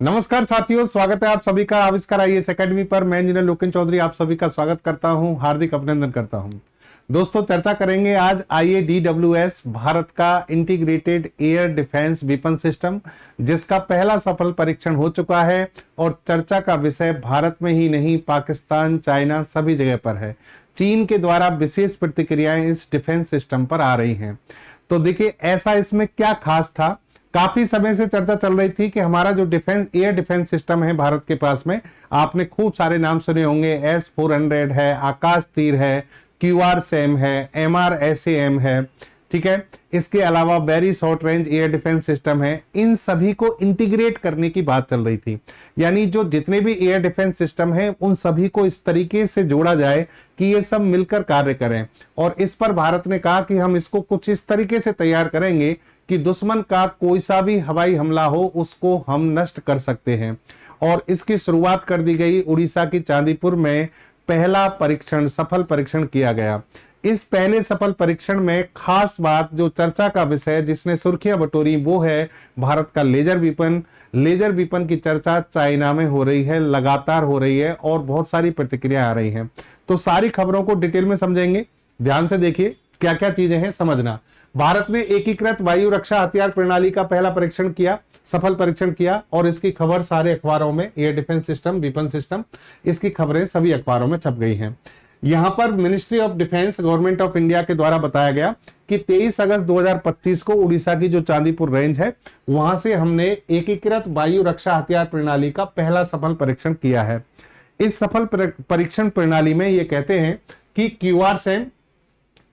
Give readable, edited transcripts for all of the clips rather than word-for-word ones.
नमस्कार साथियों, स्वागत है आप सभी का आविष्कार आईएएस एकेडमी पर। मैं इंजीनियर लोकेन चौधरी आप सभी का स्वागत करता हूं, हार्दिक अभिनंदन करता हूं। दोस्तों, चर्चा करेंगे आज IADWS भारत का integrated air defence weapon system, जिसका पहला सफल परीक्षण हो चुका है। और चर्चा का विषय भारत में ही नहीं, पाकिस्तान, चाइना सभी जगह पर है। चीन के द्वारा विशेष प्रतिक्रियाएं इस डिफेंस सिस्टम पर आ रही हैं। तो देखिए, ऐसा इसमें क्या खास था। काफी समय से चर्चा चल रही थी कि हमारा जो डिफेंस एयर डिफेंस सिस्टम है भारत के पास में, आपने खूब सारे नाम सुने होंगे। S-400 है, आकाश तीर है, QR-SAM है, MRSAM है, ठीक है। इसके अलावा very short range air defence system है। इन सभी को इंटीग्रेट करने की बात चल रही थी, यानी जो जितने भी एयर डिफेंस सिस्टम है उन सभी को इस तरीके से जोड़ा जाए कि ये सब मिलकर कार्य करें। और इस पर भारत ने कहा कि हम इसको कुछ इस तरीके से तैयार करेंगे कि दुश्मन का कोई सा भी हवाई हमला हो उसको हम नष्ट कर सकते हैं। और इसकी शुरुआत कर दी गई। उड़ीसा की चांदीपुर में पहला परीक्षण, सफल परीक्षण किया गया। इस पहले सफल परीक्षण में खास बात, जो चर्चा का विषय जिसने सुर्खियां बटोरी, वो है भारत का लेजर वेपन। लेजर वेपन की चर्चा चाइना में हो रही है, लगातार हो रही है और बहुत सारी प्रतिक्रिया आ रही हैं। तो सारी खबरों को डिटेल में समझेंगे, ध्यान से देखिए क्या क्या चीजें हैं समझना। भारत ने एकीकृत वायु रक्षा हथियार प्रणाली का पहला परीक्षण किया, सफल परीक्षण किया। और इसकी खबर सारे अखबारों में, air defence system, weapon system, इसकी खबरें सभी अखबारों में छप गई हैं। यहां पर ministry of defence, government of India के द्वारा बताया गया कि 23 अगस्त 2025 को उड़ीसा की जो चांदीपुर रेंज है, वहां से हमने एकीकृत वायु रक्षा हथियार प्रणाली का पहला सफल परीक्षण किया है। इस सफल परीक्षण प्रणाली में ये कहते हैं कि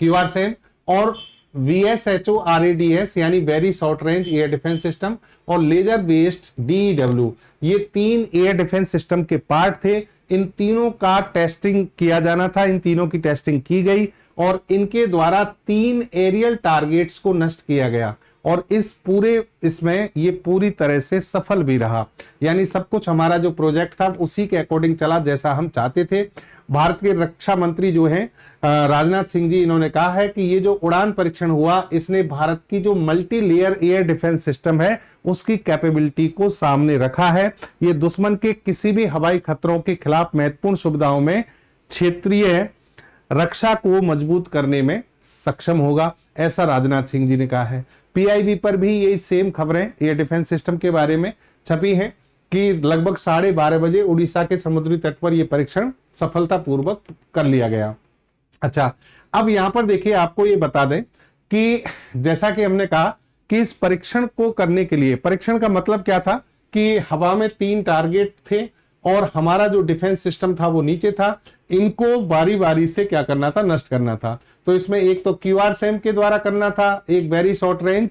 QR-SAM और VSHORADS यानी very short range air defence system और लेजर बेस्ड DEW, ये तीन एयर डिफेंस सिस्टम के पार्ट थे। इन तीनों का टेस्टिंग किया जाना था, इन तीनों की टेस्टिंग की गई और इनके द्वारा 3 एरियल टारगेट्स को नष्ट किया गया। और इसमें ये पूरी तरह से सफल भी रहा, यानी सब कुछ हमारा जो प्रोजेक्ट था उसी के अकॉर्डिंग चला जैसा हम चाहते थे। भारत के रक्षा मंत्री जो हैं राजनाथ सिंह जी, इन्होंने कहा है कि ये जो उड़ान परीक्षण हुआ, इसने भारत की जो multi layer air defence system है उसकी कैपेबिलिटी को सामने रखा है। ये दुश्मन के किसी भी हवाई खतरों के खिलाफ महत्वपूर्ण सुविधाओं में क्षेत्रीय रक्षा को मजबूत करने में सक्षम होगा, ऐसा राजनाथ सिंह जी ने कहा है। PIB पर भी ये सेम खबरें एयर डिफेंस सिस्टम के बारे में छपी हैं कि लगभग 12:30 बजे उड़ीसा के समुद्री तट पर यह परीक्षण सफलतापूर्वक कर लिया गया। अच्छा, अब यहां पर देखिए, आपको ये बता दें कि जैसा कि हमने कहा कि इस परीक्षण को करने के लिए, परीक्षण का मतलब क्या था कि हवा में 3 टारगेट थे और हमारा जो डिफेंस सिस्टम था वो नीचे था। इनको बारी बारी से क्या करना था, नष्ट करना था। तो इसमें एक तो QR-SAM के द्वारा करना था, एक very short range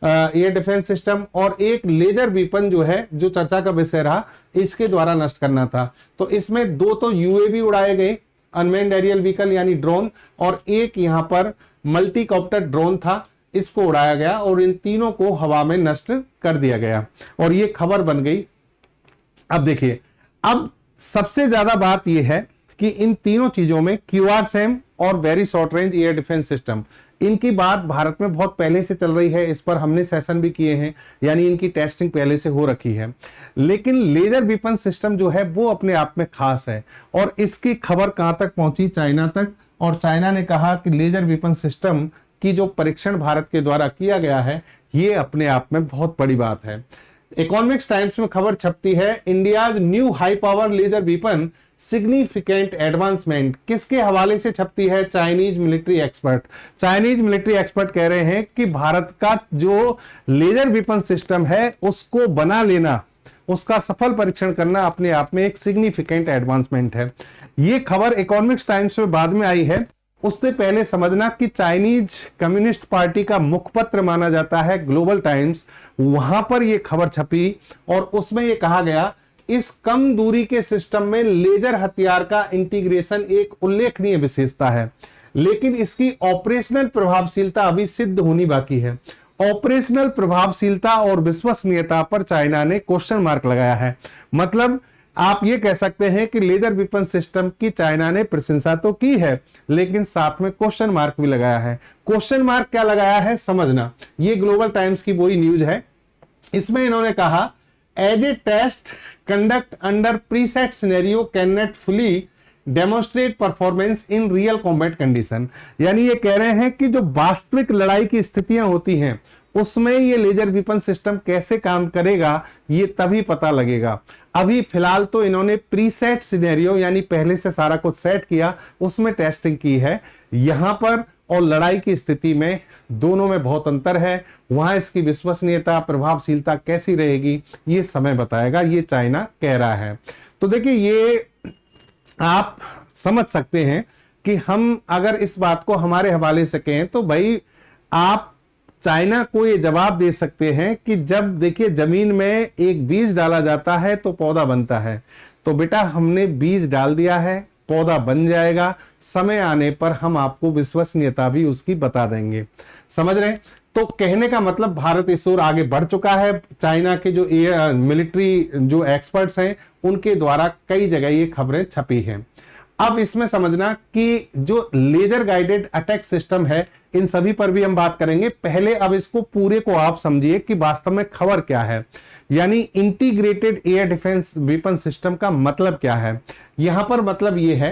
air defence system और एक लेजर वेपन जो है, जो चर्चा का विषय रहा, इसके द्वारा नष्ट करना था। तो इसमें 2 तो UAV उड़ाए गए, अनमैन्ड एरियल व्हीकल यानी ड्रोन, और एक यहां पर मल्टीकॉप्टर ड्रोन था, इसको उड़ाया गया और इन तीनों को हवा में नष्ट कर दिया गया और ये खबर बन गई। अब देखिए, अब सबसे ज्यादा बात यह है कि इन तीनों चीजों में QR-SAM और very short range air defence system, इनकी बात भारत में बहुत पहले से चल रही है। इस पर हमने सेशन भी किए हैं, यानी इनकी टेस्टिंग पहले से हो रखी है। लेकिन लेजर वेपन सिस्टम जो है वो अपने आप में खास है और इसकी खबर कहां तक पहुंची, चाइना तक। और चाइना ने कहा कि लेजर वेपन सिस्टम की जो परीक्षण भारत के द्वारा किया गया है, ये अपने आप में बहुत बड़ी बात है। इकोनॉमिक्स टाइम्स में खबर छपती है, India's new high power laser weapon significant advancement. किसके हवाले से छपती है? Chinese military expert. Chinese military expert कह रहे हैं कि भारत का जो लेजर वेपन सिस्टम है उसको बना लेना, उसका सफल परीक्षण करना अपने आप में एक सिग्निफिकेंट एडवांसमेंट है। यह खबर इकोनॉमिक्स टाइम्स में बाद में आई है। उससे पहले समझना कि चाइनीज कम्युनिस्ट पार्टी का मुखपत्र माना जाता है ग्लोबल टाइम्स, वहां पर यह खबर छपी और उसमें यह कहा गया, इस कम दूरी के सिस्टम में लेजर हथियार का इंटीग्रेशन एक उल्लेखनीय विशेषता है, लेकिन इसकी ऑपरेशनल प्रभावशीलता अभी सिद्ध होनी बाकी है। ऑपरेशनल प्रभावशीलता और विश्वसनीयता पर चाइना ने क्वेश्चन मार्क लगाया है। मतलब आप ये कह सकते हैं कि लेजर वेपन सिस्टम की चाइना ने प्रशंसा तो की है, लेकिन साथ में क्वेश्चन मार्क भी लगाया है। क्वेश्चन मार्क क्या लगाया है समझना, ये ग्लोबल टाइम्स की वही न्यूज है। इसमें इन्होंने कहा as a test conduct under preset scenario can not fully demonstrate performance in real combat condition. यानी ये कह रहे हैं कि जो वास्तविक लड़ाई की स्थितियां होती हैं उसमें ये लेजर वेपन सिस्टम कैसे काम करेगा ये तभी पता लगेगा। अभी फिलहाल तो इन्होंने प्रीसेट सिनेरियो यानी पहले से सारा कुछ सेट किया उसमें टेस्टिंग की है। यहां पर और लड़ाई की स्थिति में दोनों में बहुत अंतर है। वहां इसकी विश्वसनीयता प्रभावशीलता कैसी रहेगी ये समय बताएगा, ये चाइना कह रहा है। तो देखिए ये आप समझ सकते हैं कि हम अगर इस बात को हमारे हवाले से कहें तो भाई आप चाइना को ये जवाब दे सकते हैं कि जब देखिए जमीन में एक बीज डाला जाता है तो पौधा बनता है, तो बेटा हमने बीज डाल दिया है, पौधा बन जाएगा, समय आने पर हम आपको विश्वसनीयता भी उसकी बता देंगे। समझ रहे हैं? तो कहने का मतलब भारत इस ओर आगे बढ़ चुका है। चाइना के जो मिलिट्री जो एक्सपर्ट्स हैं उनके द्वारा कई जगह ये खबरें छपी हैं। अब इसमें समझना कि जो लेजर गाइडेड अटैक सिस्टम है इन सभी पर भी हम बात करेंगे। पहले अब इसको पूरे को आप समझिए कि वास्तव में खबर क्या है, यानी integrated air defence weapon system का मतलब क्या है। यहां पर मतलब ये है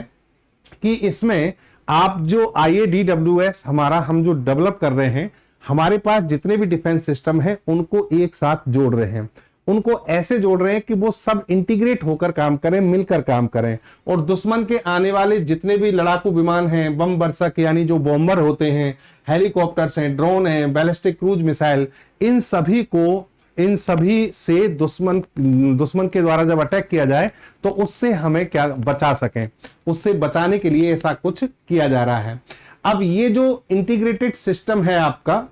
कि इसमें आप जो IADWS हमारा हम जो डेवलप कर रहे हैं, हमारे पास जितने भी डिफेंस सिस्टम है उनको एक साथ जोड़ रहे हैं, उनको ऐसे जोड़ रहे हैं कि वो सब इंटीग्रेट होकर काम करें, मिलकर काम करें। और दुश्मन के आने वाले जितने भी लड़ाकू विमान हैं, बम वर्षक यानी जो बॉम्बर होते हैं, हेलीकॉप्टर्स हैं, ड्रोन हैं, बैलिस्टिक क्रूज मिसाइल, इन सभी से दुश्मन के द्वारा जब अटैक किया जाए तो उससे हमें क्या बचा सकें, उससे बचाने के लिए ऐसा कुछ किया जा रहा है। अब ये जो इंटीग्रेटेड सिस्टम है आपका,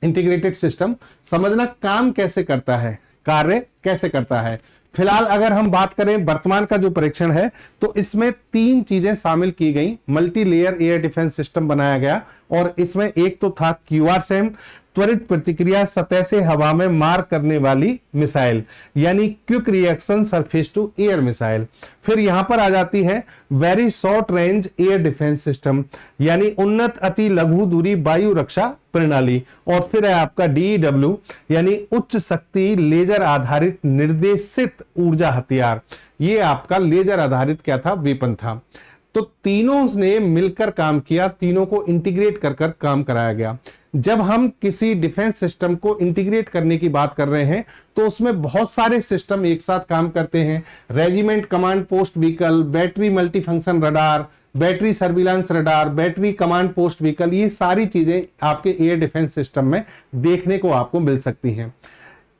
इंटीग्रेटेड सिस्टम समझना काम कैसे करता है, कार्य कैसे करता है। फिलहाल अगर हम बात करें वर्तमान का जो परीक्षण है तो इसमें 3 चीजें शामिल की गई। Multi layer air defence system बनाया गया और इसमें एक तो था QRSAM, त्वरित प्रतिक्रिया सतह से हवा में मार करने वाली मिसाइल, यानी quick reaction surface to air missile. फिर यहां पर आ जाती है very short range air defence system, यानी उन्नत अति लघु दूरी वायु रक्षा प्रणाली। और फिर है आपका DEW, यानी उच्च शक्ति लेजर आधारित निर्देशित ऊर्जा हथियार। ये आपका लेजर आधारित क्या था, वेपन था। तो तीनों ने मिलकर काम किया, तीनों को इंटीग्रेट कर काम कराया गया। जब हम किसी डिफेंस सिस्टम को इंटीग्रेट करने की बात कर रहे हैं तो उसमें बहुत सारे सिस्टम एक साथ काम करते हैं। Regiment command post vehicle, battery multifunction radar, battery surveillance radar, battery command post vehicle, ये सारी चीजें आपके एयर डिफेंस सिस्टम में देखने को आपको मिल सकती हैं।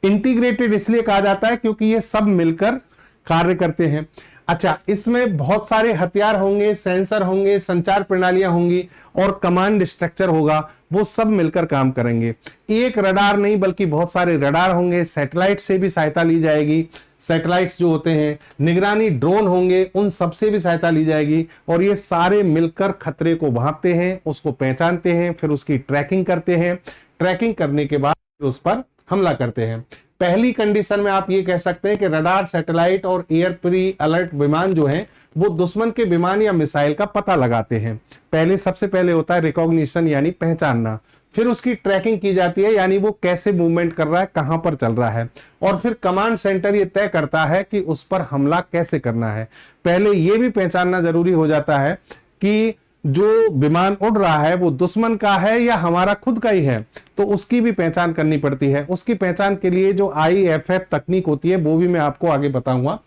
इंटीग्रेटेड इसलिए कहा जाता है क्योंकि ये सब मिलकर कार्य करते हैं। अच्छा, इसमें बहुत सारे हथियार होंगे, सेंसर होंगे, संचार प्रणालियां होंगी और कमांड स्ट्रक्चर होगा, वो सब मिलकर काम करेंगे। एक रडार नहीं बल्कि बहुत सारे रडार होंगे, सैटेलाइट से भी सहायता ली जाएगी, सैटेलाइट्स जो होते हैं, निगरानी ड्रोन होंगे, उन सब से भी सहायता ली जाएगी। और ये सारे मिलकर खतरे को भांपते हैं, उसको पहचानते हैं, फिर उसकी ट्रैकिंग करते हैं, ट्रैकिंग करने के बाद उस पर हमला करते हैं। पहली कंडीशन में आप ये कह सकते हैं कि रडार, सैटेलाइट और एयर प्री अलर्ट विमान जो हैं वो दुश्मन के विमान या मिसाइल का पता लगाते हैं। सबसे पहले होता है रिकॉग्निशन यानी पहचानना, फिर उसकी ट्रैकिंग की जाती है यानी वो कैसे मूवमेंट कर रहा है, कहां पर चल रहा है, और फिर कमांड सेंटर ये तय करता है कि उस पर हमला कैसे करना है। पहले ये भी पहचानना जरूरी हो जाता है कि जो विमान उड़ रहा है वो दुश्मन का है या हमारा खुद का ही है, तो उसकी भी पहचान करनी पड़ती है। उसकी पहचान के लिए जो IFF तकनीक होती है वो भी मैं आपको आगे बताऊंगा।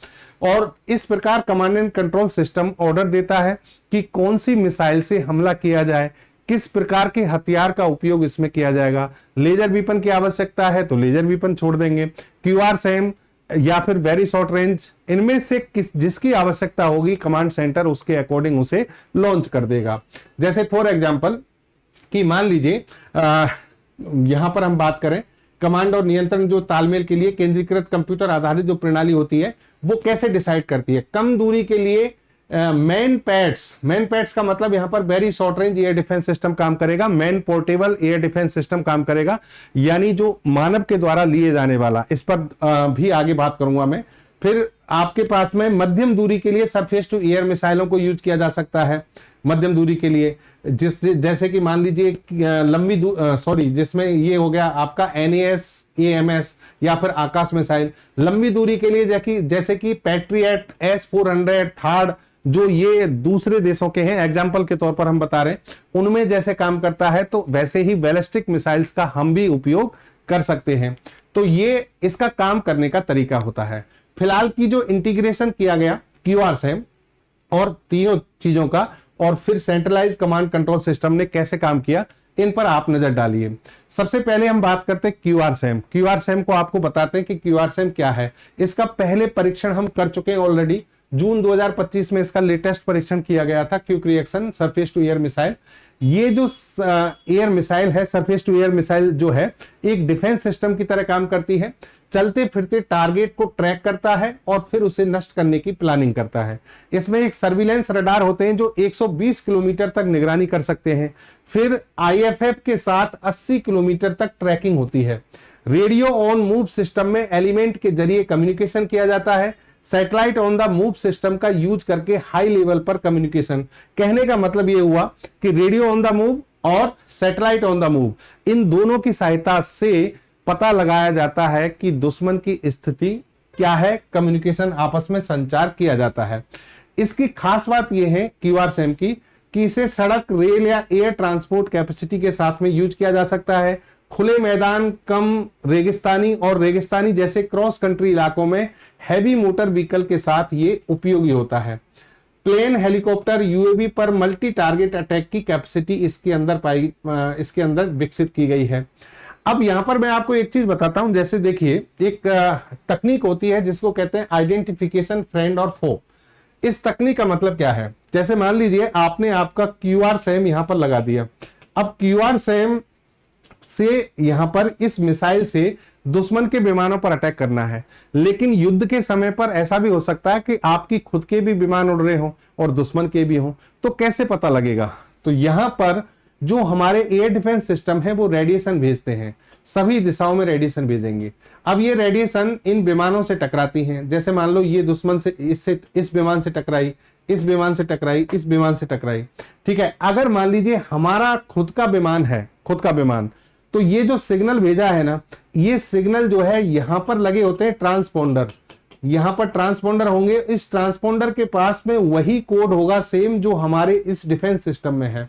और इस प्रकार command and control system order देता है कि कौन सी मिसाइल से हमला किया जाए, किस प्रकार के हथियार का उपयोग इसमें किया जाएगा। लेजर वेपन की आवश्यकता है तो लेजर वेपन छोड़ देंगे, QRSAM या फिर वेरी शॉर्ट रेंज, इनमें से जिसकी आवश्यकता होगी कमांड सेंटर उसके अकॉर्डिंग उसे लॉन्च कर देगा। जैसे फॉर एग्जांपल कि मान लीजिए यहां पर हम बात करें कमांड और नियंत्रण जो तालमेल के लिए केंद्रीकृत कंप्यूटर आधारित जो प्रणाली होती है वो कैसे डिसाइड करती है। कम दूरी के लिए मैन पैड्स का मतलब यहां पर very short range air defence system काम करेगा, man portable air defence system काम करेगा, यानी जो मानव के द्वारा लिए जाने वाला, इस पर भी आगे बात करूंगा मैं। फिर आपके पास में मध्यम दूरी के लिए सरफेस टू एयर मिसाइलों को यूज किया जा सकता है। मध्यम दूरी के लिए जैसे कि मान लीजिए जिसमें ये हो गया आपका NAS AMS या फिर आकाश मिसाइल। लंबी दूरी के लिए जैसे कि पैट्रियट, S-400, थार्ड, जो ये दूसरे देशों के हैं, एग्जाम्पल के तौर पर हम बता रहे हैं, उनमें जैसे काम करता है, तो वैसे ही बैलिस्टिक मिसाइल्स का हम भी उपयोग कर सकते हैं। तो ये इसका काम करने का तरीका होता है। फिलहाल की जो इंटीग्रेशन किया गया QRSAM और तीनों चीजों का, और फिर सेंट्रलाइज कमांड कंट्रोल सिस्टम ने कैसे काम किया, इन पर आप नजर डालिए। सबसे पहले हम बात करते हैं QRSAM। QRSAM को आपको बताते हैं कि QRSAM क्या है। इसका पहले परीक्षण हम कर चुके हैं ऑलरेडी। जून 2025 में इसका लेटेस्ट परीक्षण किया गया था, quick reaction surface to air missile. ये जो एयर मिसाइल है, सरफेस टू एयर मिसाइल जो है, एक डिफेंस सिस्टम की तरह काम करती है। चलते फिरते टारगेट को ट्रैक करता है और फिर उसे नष्ट करने की प्लानिंग करता है। इसमें एक सर्विलेंस रडार होते हैं जो 120 किलोमीटर तक निगरानी कर सकते हैं। फिर IFF के साथ 80 किलोमीटर तक ट्रैकिंग होती है। रेडियो ऑन मूव सिस्टम में एलिमेंट के जरिए कम्युनिकेशन किया जाता है। Satellite on the move system का यूज करके हाई लेवल पर कम्युनिकेशन। कहने का मतलब यह हुआ कि रेडियो ऑन द मूव और सैटेलाइट ऑन द मूव, इन दोनों की सहायता से पता लगाया जाता है कि दुश्मन की स्थिति क्या है, कम्युनिकेशन आपस में संचार किया जाता है। इसकी खास बात यह है QRSAM की कि इसे सड़क, रेल या एयर ट्रांसपोर्ट कैपेसिटी के साथ में यूज किया जा सकता है। खुले मैदान, कम रेगिस्तानी और रेगिस्तानी जैसे क्रॉस कंट्री इलाकों में हैवी मोटर व्हीकल के साथ ये उपयोगी होता है। प्लेन, हेलीकॉप्टर, UAV पर मल्टी टारगेट अटैक की कैपेसिटी इसके अंदर विकसित की गई है। अब यहां पर मैं आपको एक चीज बताता हूं। जैसे देखिए, एक तकनीक होती है जिसको कहते हैं आइडेंटिफिकेशन फ्रेंड और फो। इस तकनीक का मतलब क्या है? जैसे मान लीजिए आपने आपका QRSAM यहां पर लगा दिया। अब QRSAM से यहां पर इस मिसाइल से दुश्मन के विमानों पर अटैक करना है, लेकिन युद्ध के समय पर ऐसा भी हो सकता है कि आपकी खुद के भी विमान उड़ रहे हो और दुश्मन के भी हो, तो कैसे पता लगेगा? तो यहां पर जो हमारे एयर डिफेंस सिस्टम है वो रेडिएशन भेजते हैं, सभी दिशाओं में रेडिएशन भेजेंगे। अब ये रेडिएशन इन विमानों से टकराती हैं। जैसे मान लो ये दुश्मन से इस विमान से टकराई, इस विमान से टकराई, इस विमान से टकराई, ठीक है। अगर मान लीजिए हमारा खुद का विमान है, खुद का विमान, तो ये जो सिग्नल भेजा है ना, ये सिग्नल जो है यहां पर लगे होते हैं ट्रांसपोंडर। यहां पर ट्रांसपोंडर होंगे, इस ट्रांसपोंडर के पास में वही कोड होगा सेम जो हमारे इस डिफेंस सिस्टम में है।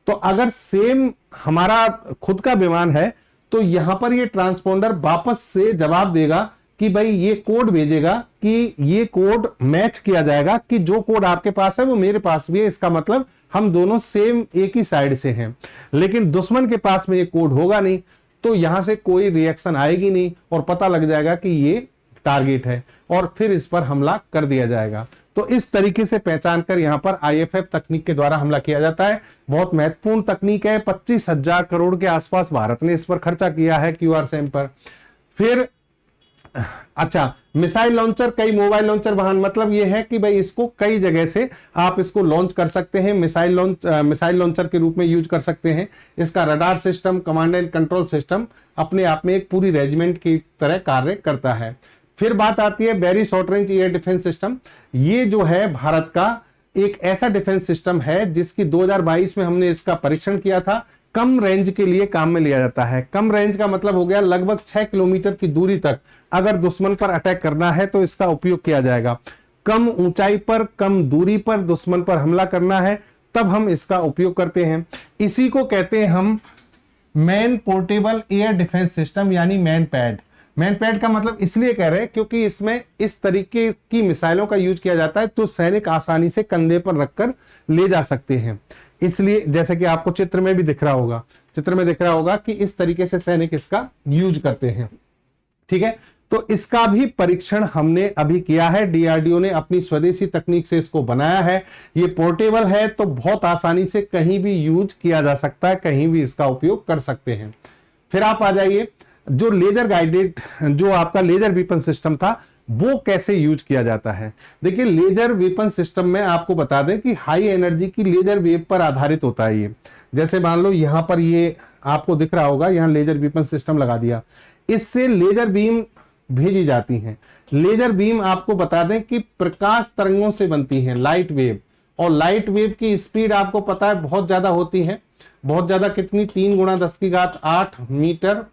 तो अगर सेम हमारा खुद का विमान है तो यहां पर ये ट्रांसपोंडर वापस से जवाब देगा कि भाई ये कोड भेजेगा कि ये कोड मैच किया जाएगा कि जो कोड आपके पास है वो मेरे पास भी है, इसका मतलब हम दोनों सेम एक ही साइड से हैं। लेकिन दुश्मन के पास में ये कोड होगा नहीं, तो यहां से कोई रिएक्शन आएगी नहीं और पता लग जाएगा कि ये टारगेट है और फिर इस पर हमला कर दिया जाएगा। तो इस तरीके से पहचान कर यहां पर IFF तकनीक के द्वारा हमला किया जाता है। बहुत महत्वपूर्ण तकनीक है। 25,000 करोड़ के आसपास भारत ने इस पर खर्चा किया है QRSAM पर। फिर अच्छा, मिसाइल लॉन्चर, कई मोबाइल लॉन्चर वाहन, मतलब यह है कि भाई इसको कई जगह से आप इसको लॉन्च कर सकते हैं, मिसाइल लॉन्चर के रूप में यूज कर सकते हैं। इसका radar system, command and control system अपने आप में एक पूरी रेजिमेंट की तरह कार्य करता है। फिर बात आती है very short range air defence system. ये जो है भारत का एक ऐसा डिफेंस सिस्टम है जिसकी 2022 में हमने इसका परीक्षण किया था। कम रेंज के लिए काम में लिया जाता है। कम रेंज का मतलब हो गया लगभग 6 किलोमीटर की दूरी तक अगर दुश्मन पर अटैक करना है तो इसका उपयोग किया जाएगा। कम ऊंचाई पर, कम दूरी पर दुश्मन पर हमला करना है तब हम इसका उपयोग करते हैं। इसी को कहते हैं हम man portable air defence system, यानी मैन पैड। मैन पैड का मतलब इसलिए कह रहे हैं क्योंकि इसमें इस तरीके की मिसाइलों का यूज किया जाता है तो सैनिक आसानी से कंधे पर रखकर ले जा सकते हैं। इसलिए जैसे कि आपको चित्र में भी दिख रहा होगा, कि इस तरीके से सैनिक इसका यूज करते हैं। ठीक है, तो इसका भी परीक्षण हमने अभी किया है। DRDO ने अपनी स्वदेशी तकनीक से इसको बनाया है। ये पोर्टेबल है तो बहुत आसानी से कहीं भी यूज किया जा सकता है, कहीं भी इसका उपयोग कर सकते हैं। फिर आप आ जाइए, जो लेजर गाइडेड, जो आपका लेजर वेपन सिस्टम था, वो कैसे यूज किया जाता है। देखिए, लेजर वेपन सिस्टम में आपको बता दें कि हाई एनर्जी की लेजर वेव पर आधारित होता है ये। जैसे मान लो यहां पर ये आपको दिख रहा होगा, यहां लेजर वेपन सिस्टम लगा दिया, इससे लेजर बीम भेजी जाती हैं। लेजर बीम आपको बता दें कि प्रकाश तरंगों से बनती हैं, लाइट वेव, और लाइट वेव की स्पीड आपको पता है बहुत ज्यादा होती है। बहुत ज्यादा कितनी? 3 × 10⁸ मीटर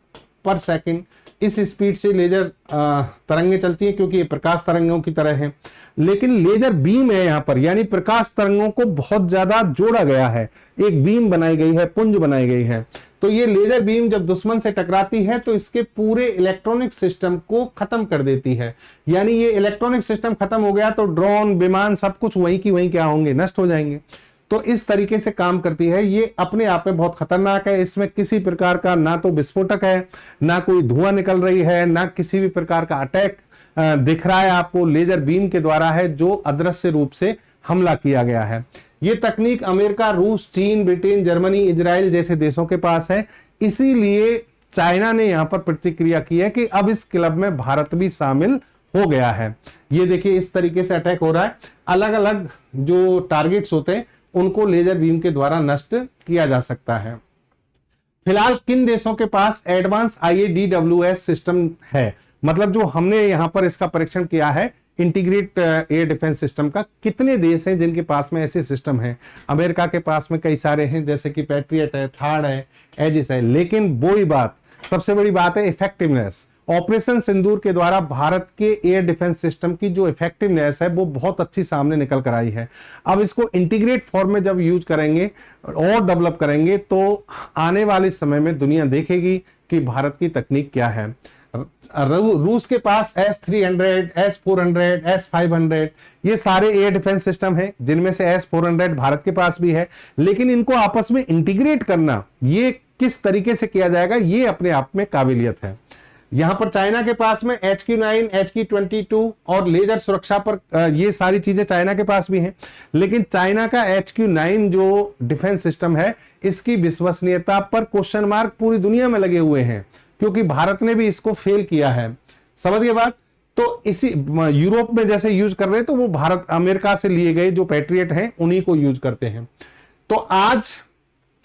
पर सेकंड। इस स्पीड से लेजर तरंगें चलती हैं, क्योंकि ये प्रकाश तरंगों की तरह है। लेकिन लेजर बीम है यहाँ पर, यानी प्रकाश तरंगों को बहुत ज्यादा जोड़ा गया है, एक बीम बनाई गई है, पुंज बनाई गई है। तो ये लेजर बीम जब दुश्मन से टकराती है तो इसके पूरे इलेक्ट्रॉनिक सिस्टम को खत्म कर देती है। यानी ये इलेक्ट्रॉनिक सिस्टम खत्म हो गया तो ड्रोन, विमान सब कुछ वहीं की वहीं क्या होंगे, नष्ट हो जाएंगे। तो इस तरीके से काम करती है। ये अपने आप में बहुत खतरनाक है। इसमें किसी प्रकार का ना तो विस्फोटक है, ना कोई धुआं निकल रही है, ना किसी भी प्रकार का अटैक दिख रहा है आपको। लेजर बीम के द्वारा है जो अदृश्य रूप से हमला किया गया है। ये तकनीक अमेरिका, रूस, चीन, ब्रिटेन, जर्मनी, इजराइल जैसे देशों के पास है। इसीलिए चाइना ने यहां पर प्रतिक्रिया की है कि अब इस क्लब में भारत भी शामिल हो गया है। ये देखिए इस तरीके से अटैक हो रहा है। अलग अलग जो टारगेट्स होते हैं उनको लेजर बीम के द्वारा नष्ट किया जा सकता है। फिलहाल किन देशों के पास एडवांस IADWS सिस्टम है, मतलब जो हमने यहां पर इसका परीक्षण किया है इंटीग्रेट एयर डिफेंस सिस्टम का, कितने देश हैं जिनके पास में ऐसे सिस्टम हैं? अमेरिका के पास में कई सारे हैं, जैसे कि पैट्रियट है, थार्ड है, एजिस है। लेकिन वो ही बात, सबसे बड़ी बात है इफेक्टिवनेस। ऑपरेशन सिंदूर के द्वारा भारत के एयर डिफेंस सिस्टम की जो इफेक्टिवनेस है वो बहुत अच्छी सामने निकल कर आई है। अब इसको इंटीग्रेट फॉर्म में जब यूज करेंगे और डेवलप करेंगे तो आने वाले समय में दुनिया देखेगी कि भारत की तकनीक क्या है। रूस के पास S-300, S-400, S-500 ये सारे एयर डिफेंस सिस्टम हैं, जिनमें से S-400 भारत के पास भी है। लेकिन इनको आपस में इंटीग्रेट करना, ये किस तरीके से किया जाएगा, ये अपने आप में काबिलियत है। यहां पर चाइना के पास में HQ-9, HQ-22 और लेजर सुरक्षा पर ये सारी चीजें चाइना के पास भी हैं। लेकिन चाइना का HQ-9 जो डिफेंस सिस्टम है, इसकी विश्वसनीयता पर क्वेश्चन मार्क पूरी दुनिया में लगे हुए हैं, क्योंकि भारत ने भी इसको फेल किया है। समझ गए बात? तो इसी यूरोप में जैसे यूज कर रहे हैं तो वो भारत, अमेरिका से लिए गए जो पैट्रियट हैं उन्हीं को यूज करते हैं। तो आज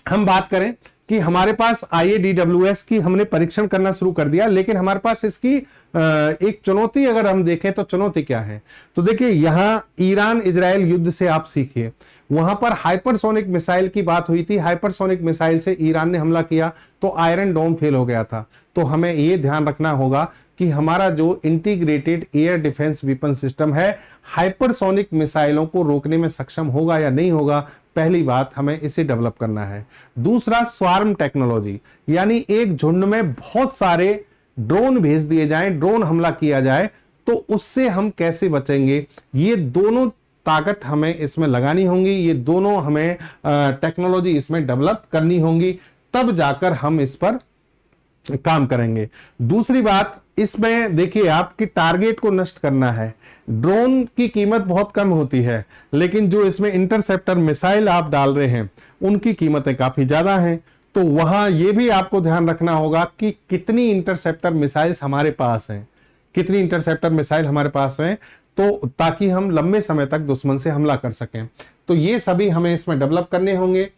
हम बात करें कि हमारे पास IADWS की हमने परीक्षण करना शुरू कर दिया, लेकिन हमारे पास इसकी एक चुनौती अगर हम देखें तो चुनौती क्या है? तो देखिए यहां ईरान इजराइल युद्ध से आप सीखिए, वहां पर हाइपरसोनिक मिसाइल की बात हुई थी। हाइपरसोनिक मिसाइल से ईरान ने हमला किया तो आयरन डोम फेल हो गया था। तो हमें यह ध्यान रखना होगा कि हमारा जो integrated air defence weapon system है हाइपरसोनिक मिसाइलों को रोकने में सक्षम होगा या नहीं होगा। पहली बात, हमें इसे डेवलप करना है। दूसरा, स्वार्म टेक्नोलॉजी, यानी एक झुंड में बहुत सारे ड्रोन भेज दिए जाएं, ड्रोन हमला किया जाए तो उससे हम कैसे बचेंगे। ये दोनों ताकत हमें इसमें लगानी होंगी, ये दोनों हमें टेक्नोलॉजी इसमें डेवलप करनी होंगी, तब जाकर हम इस पर काम करेंगे। दूसरी बात, इसमें देखिए आपकी टारगेट को नष्ट करना है। ड्रोन की कीमत बहुत कम होती है, लेकिन जो इसमें इंटरसेप्टर मिसाइल आप डाल रहे हैं उनकी कीमतें काफी ज्यादा हैं। तो वहां यह भी आपको ध्यान रखना होगा कि कितनी इंटरसेप्टर मिसाइल्स हमारे पास हैं, कितनी इंटरसेप्टर मिसाइल हमारे पास हैं, तो ताकि हम लंबे समय तक दुश्मन से हमला कर सकें। तो ये सभी हमें इसमें डेवलप करने होंगे।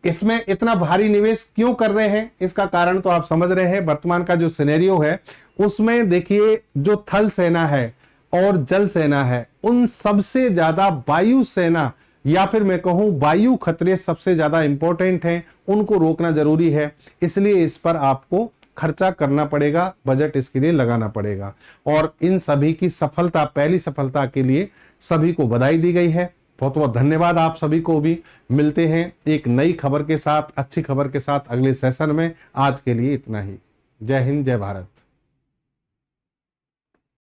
इसमें इतना भारी निवेश क्यों कर रहे हैं, इसका कारण तो आप समझ रहे हैं। वर्तमान का जो सिनेरियो है उसमें देखिए जो थल सेना है और जल सेना है, उन सबसे ज्यादा वायु सेना या फिर मैं कहूं वायु खतरे सबसे ज्यादा इंपॉर्टेंट हैं, उनको रोकना जरूरी है। इसलिए इस पर आपको खर्चा करना पड़ेगा, बजट इसके लिए लगाना पड़ेगा। और इन सभी की सफलता, पहली सफलता के लिए सभी को बधाई दी गई है। बहुत बहुत धन्यवाद आप सभी को भी। मिलते हैं एक नई खबर के साथ, अच्छी खबर के साथ अगले सेशन में। आज के लिए इतना ही। जय हिंद, जय भारत।